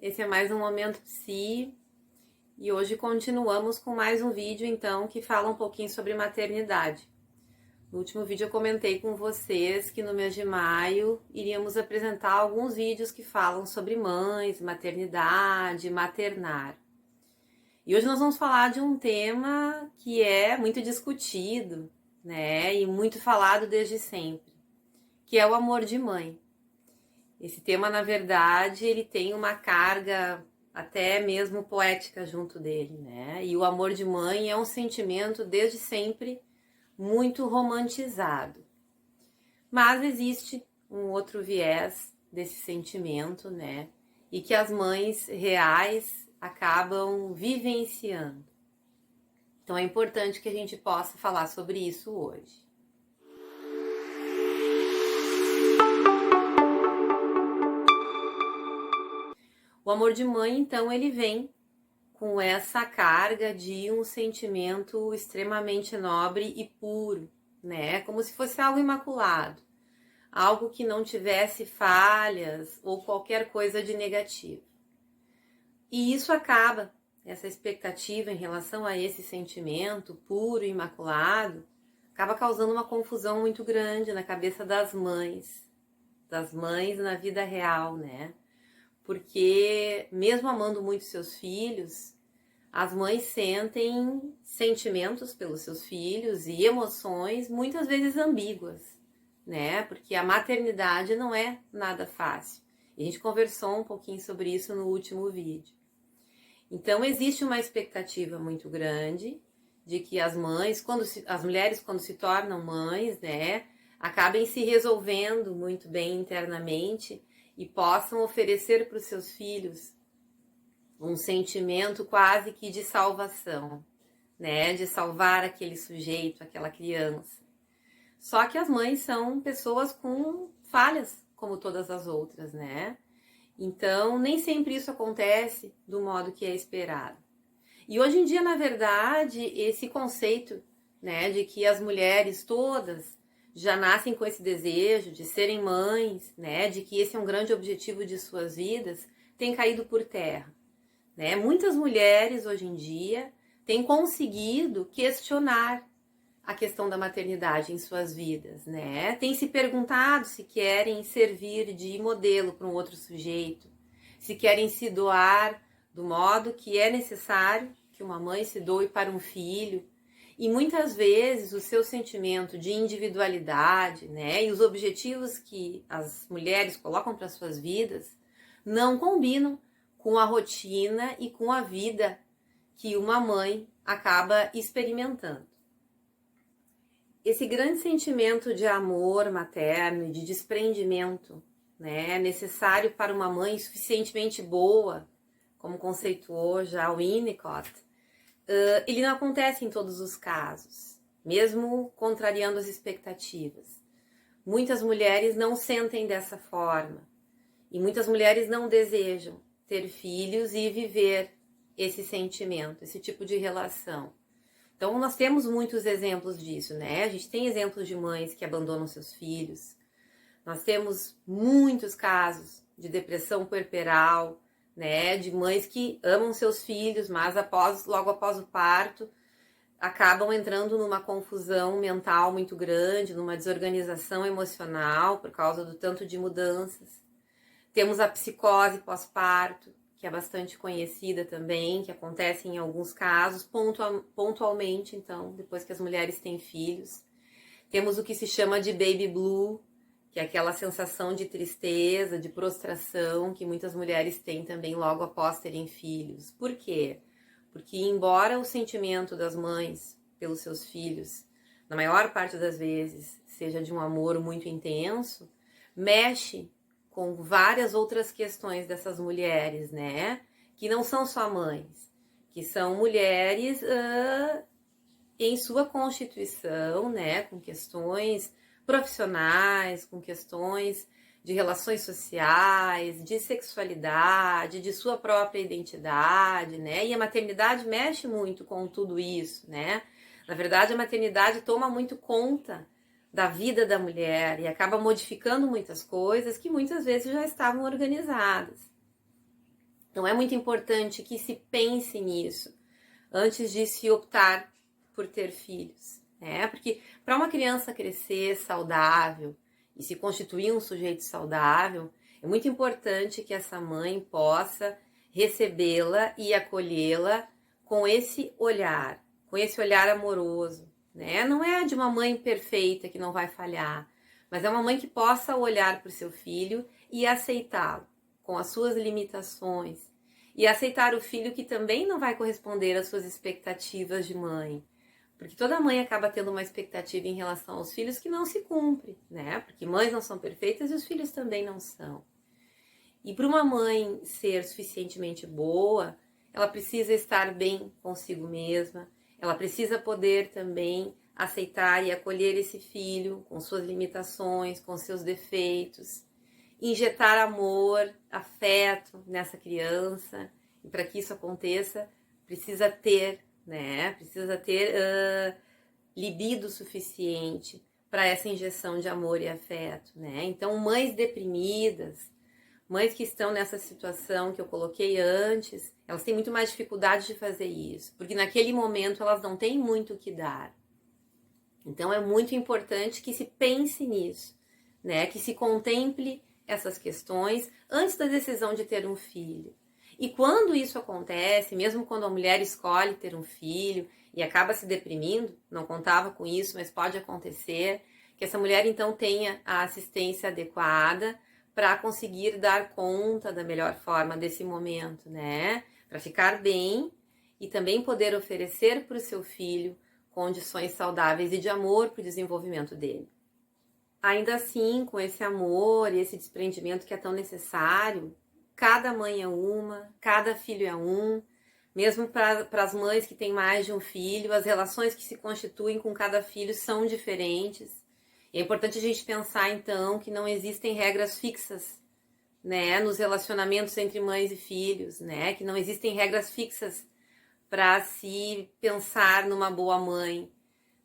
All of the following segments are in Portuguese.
Esse é mais um Momento Psi e hoje continuamos com mais um vídeo então que fala um pouquinho sobre maternidade. No último vídeo eu comentei com vocês que no mês de maio iríamos apresentar alguns vídeos que falam sobre mães, maternidade, maternar. E hoje nós vamos falar de um tema que é muito discutido, né, e muito falado desde sempre, que é o amor de mãe. Esse tema, na verdade, ele tem uma carga até mesmo poética junto dele, né? E o amor de mãe é um sentimento desde sempre muito romantizado. Mas existe um outro viés desse sentimento, né? E que as mães reais acabam vivenciando. Então é importante que a gente possa falar sobre isso hoje. O amor de mãe, então, ele vem com essa carga de um sentimento extremamente nobre e puro, né? Como se fosse algo imaculado, algo que não tivesse falhas ou qualquer coisa de negativo. E isso acaba, essa expectativa em relação a esse sentimento puro e imaculado, acaba causando uma confusão muito grande na cabeça das mães na vida real, né? Porque mesmo amando muito seus filhos, as mães sentem sentimentos pelos seus filhos e emoções muitas vezes ambíguas, né? Porque a maternidade não é nada fácil. E a gente conversou um pouquinho sobre isso no último vídeo. Então existe uma expectativa muito grande de que as mães, as mulheres quando se tornam mães, né, acabem se resolvendo muito bem internamente e possam oferecer para os seus filhos um sentimento quase que de salvação, né? De salvar aquele sujeito, aquela criança. Só que as mães são pessoas com falhas, como todas as outras, né? Então, nem sempre isso acontece do modo que é esperado. E hoje em dia, na verdade, esse conceito, né, de que as mulheres todas já nascem com esse desejo de serem mães, né, de que esse é um grande objetivo de suas vidas, tem caído por terra, né? Muitas mulheres hoje em dia têm conseguido questionar a questão da maternidade em suas vidas, né? Têm se perguntado se querem servir de modelo para um outro sujeito, se querem se doar do modo que é necessário que uma mãe se doe para um filho. E muitas vezes o seu sentimento de individualidade, né, e os objetivos que as mulheres colocam para suas vidas não combinam com a rotina e com a vida que uma mãe acaba experimentando. Esse grande sentimento de amor materno e de desprendimento, né, necessário para uma mãe suficientemente boa, como conceituou já o Winnicott, ele não acontece em todos os casos, mesmo contrariando as expectativas. Muitas mulheres não sentem dessa forma e muitas mulheres não desejam ter filhos e viver esse sentimento, esse tipo de relação. Então, nós temos muitos exemplos disso, né? A gente tem exemplos de mães que abandonam seus filhos. Nós temos muitos casos de depressão puerperal, né? De mães que amam seus filhos, mas logo após o parto, acabam entrando numa confusão mental muito grande, numa desorganização emocional por causa do tanto de mudanças. Temos a psicose pós-parto, que é bastante conhecida também, que acontece em alguns casos, pontualmente, então, depois que as mulheres têm filhos. Temos o que se chama de baby blue, que é aquela sensação de tristeza, de prostração que muitas mulheres têm também logo após terem filhos. Por quê? Porque embora o sentimento das mães pelos seus filhos, na maior parte das vezes, seja de um amor muito intenso, mexe com várias outras questões dessas mulheres, né? Que não são só mães, que são mulheres em sua constituição, né? Com questões profissionais, com questões de relações sociais, de sexualidade, de sua própria identidade, né? E a maternidade mexe muito com tudo isso, né? Na verdade, a maternidade toma muito conta da vida da mulher e acaba modificando muitas coisas que muitas vezes já estavam organizadas. Então é muito importante que se pense nisso antes de se optar por ter filhos, né? Porque para uma criança crescer saudável e se constituir um sujeito saudável, é muito importante que essa mãe possa recebê-la e acolhê-la com esse olhar amoroso, né? Não é de uma mãe perfeita que não vai falhar, mas é uma mãe que possa olhar para o seu filho e aceitá-lo com as suas limitações e aceitar o filho que também não vai corresponder às suas expectativas de mãe. Porque toda mãe acaba tendo uma expectativa em relação aos filhos que não se cumpre, né? Porque mães não são perfeitas e os filhos também não são. E para uma mãe ser suficientemente boa, ela precisa estar bem consigo mesma, ela precisa poder também aceitar e acolher esse filho com suas limitações, com seus defeitos, injetar amor, afeto nessa criança. E para que isso aconteça, precisa ter, né? Precisa ter libido suficiente para essa injeção de amor e afeto, né? Então, mães deprimidas, mães que estão nessa situação que eu coloquei antes, elas têm muito mais dificuldade de fazer isso, porque naquele momento elas não têm muito o que dar. Então é muito importante que se pense nisso, né? Que se contemple essas questões antes da decisão de ter um filho. E quando isso acontece, mesmo quando a mulher escolhe ter um filho e acaba se deprimindo, não contava com isso, mas pode acontecer, que essa mulher então tenha a assistência adequada para conseguir dar conta da melhor forma desse momento, né? Para ficar bem e também poder oferecer para o seu filho condições saudáveis e de amor para o desenvolvimento dele. Ainda assim, com esse amor e esse desprendimento que é tão necessário, cada mãe é uma, cada filho é um, mesmo para as mães que têm mais de um filho, as relações que se constituem com cada filho são diferentes. É importante a gente pensar, então, que não existem regras fixas, né, nos relacionamentos entre mães e filhos, né, que não existem regras fixas para se pensar numa boa mãe,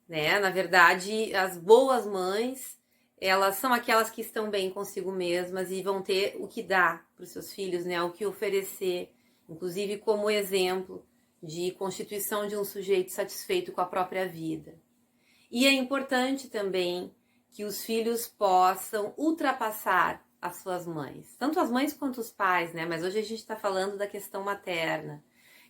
né? Na verdade, as boas mães, elas são aquelas que estão bem consigo mesmas e vão ter o que dar para os seus filhos, né, o que oferecer, inclusive como exemplo de constituição de um sujeito satisfeito com a própria vida. E é importante também que os filhos possam ultrapassar as suas mães, tanto as mães quanto os pais, né? Mas hoje a gente está falando da questão materna,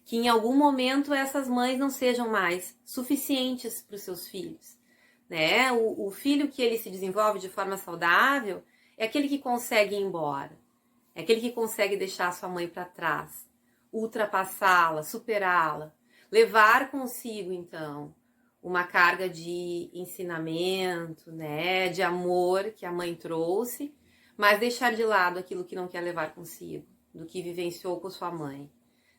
que em algum momento essas mães não sejam mais suficientes para os seus filhos, né? O filho que ele se desenvolve de forma saudável é aquele que consegue ir embora, é aquele que consegue deixar a sua mãe para trás, ultrapassá-la, superá-la, levar consigo então uma carga de ensinamento, né, de amor que a mãe trouxe, mas deixar de lado aquilo que não quer levar consigo, do que vivenciou com sua mãe,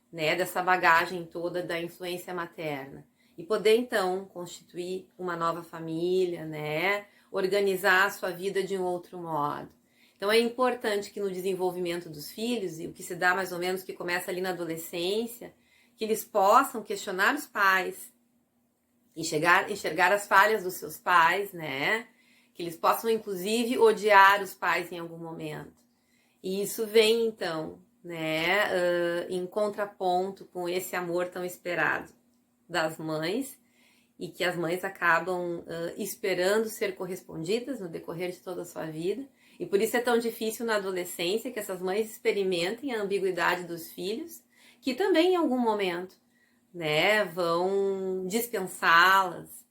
né, dessa bagagem toda da influência materna. E poder, então, constituir uma nova família, né, organizar a sua vida de um outro modo. Então é importante que no desenvolvimento dos filhos, e o que se dá mais ou menos que começa ali na adolescência, que eles possam questionar os pais, enxergar as falhas dos seus pais, né? Que eles possam, inclusive, odiar os pais em algum momento. E isso vem, então, né, em contraponto com esse amor tão esperado das mães e que as mães acabam esperando ser correspondidas no decorrer de toda a sua vida. E por isso é tão difícil na adolescência que essas mães experimentem a ambiguidade dos filhos, que também em algum momento, né, vão dispensá-las,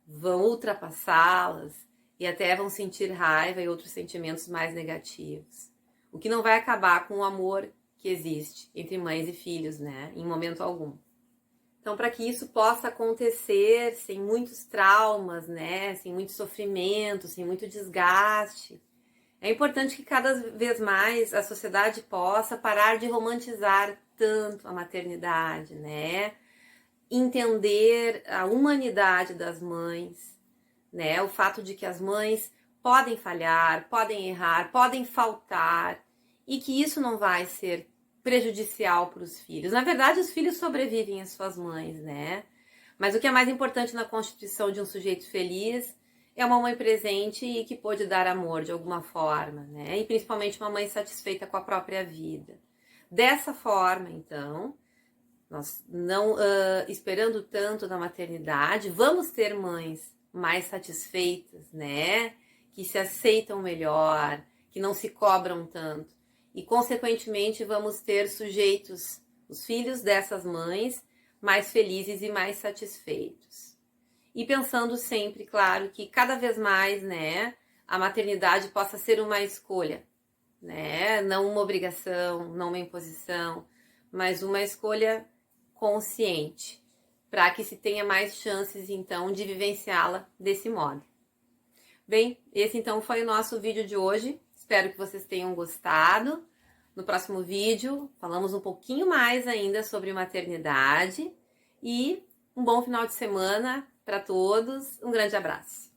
vão ultrapassá-las e até vão sentir raiva e outros sentimentos mais negativos. O que não vai acabar com o amor que existe entre mães e filhos, né, em momento algum. Então, para que isso possa acontecer sem muitos traumas, né, sem muito sofrimento, sem muito desgaste, é importante que cada vez mais a sociedade possa parar de romantizar tanto a maternidade, né? Entender a humanidade das mães, né? O fato de que as mães podem falhar, podem errar, podem faltar e que isso não vai ser prejudicial para os filhos. Na verdade, os filhos sobrevivem às suas mães, né? Mas o que é mais importante na constituição de um sujeito feliz é uma mãe presente e que pôde dar amor de alguma forma, né? E principalmente uma mãe satisfeita com a própria vida. Dessa forma, então, nós não esperando tanto da maternidade, vamos ter mães mais satisfeitas, né? Que se aceitam melhor, que não se cobram tanto. E, consequentemente, vamos ter sujeitos, os filhos dessas mães, mais felizes e mais satisfeitos. E pensando sempre, claro, que cada vez mais, né, a maternidade possa ser uma escolha, né? Não uma obrigação, não uma imposição, mas uma escolha consciente, para que se tenha mais chances, então, de vivenciá-la desse modo. Bem, esse então foi o nosso vídeo de hoje. Espero que vocês tenham gostado. No próximo vídeo, falamos um pouquinho mais ainda sobre maternidade. E um bom final de semana para todos. Um grande abraço.